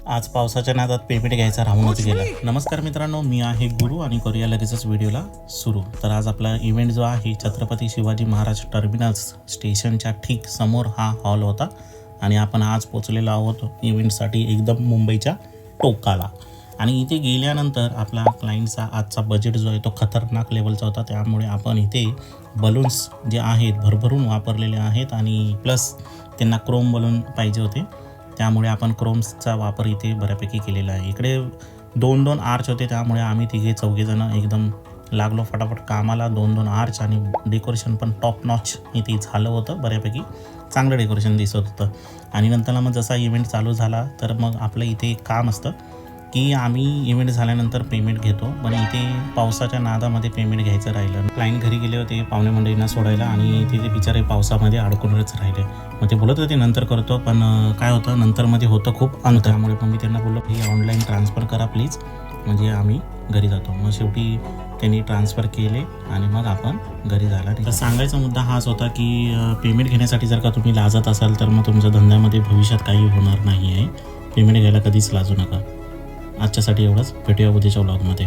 आज पावसाच्या नादात पेमेंट घ्यायचा राहूनच गेला। नमस्कार मित्रांनो, मी आहे गुरु आणि करूया लगेचच व्हिडिओला सुरू। तर आज आपला इव्हेंट जो आहे छत्रपती शिवाजी महाराज टर्मिनस स्टेशनच्या ठीक समोर हा हॉल होता आणि आपण आज पोहोचलेलो आहोत इव्हेंटसाठी एकदम मुंबईच्या टोकाला। आणि इथे गेल्यानंतर आपला क्लायंटचा आजचा बजेट जो आहे तो खतरनाक लेवलचा होता, त्यामुळे आपण इथे बलून्स जे आहेत भरभरून वापरलेले आहेत आणि प्लस त्यांना क्रोम बलून पाहिजे होते, त्यामुळे आपण क्रोम्सचा वापर इथे बऱ्यापैकी केलेला आहे। इकडे दोन दोन आर्च होते, त्यामुळे आम्ही तिघे चौघेजण एकदम लागलो फटाफट कामाला। दोन दोन आर्च आणि डेकोरेशन पण टॉप नॉच इथे झालं होतं, बऱ्यापैकी चांगलं डेकोरेशन दिसत होतं। आणि नंतर मग जसा इव्हेंट चालू झाला तर मग आपलं इथे एक काम असतं की आम्ही इव्हेंट झाल्यानंतर पेमेंट घेतो, पण इथे पावसाच्या नादामध्ये पेमेंट घ्यायचं राहिलं। क्लायंट घरी गेले होते पाहुणे मंडळींना सोडायला आणि ते बिचारे पावसामध्ये अडकूनच राहिले। मग ते बोलत होते नंतर करतो, पण काय होतं नंतरमध्ये होतं खूप अंत, त्यामुळे पण मी त्यांना बोललो की ऑनलाईन ट्रान्सफर करा प्लीज, म्हणजे आम्ही घरी जातो। मग शेवटी त्यांनी ट्रान्सफर केले आणि मग आपण घरी जायला। तर सांगायचा मुद्दा हाच होता की पेमेंट घेण्यासाठी जर का तुम्ही लाजत असाल तर मग तुमच्या धंद्यामध्ये भविष्यात काही होणार नाही आहे। पेमेंट घ्यायला कधीच लाजू नका। आजच्यासाठी एवढंच, भेटूया उद्याच्या व्लॉगमध्ये।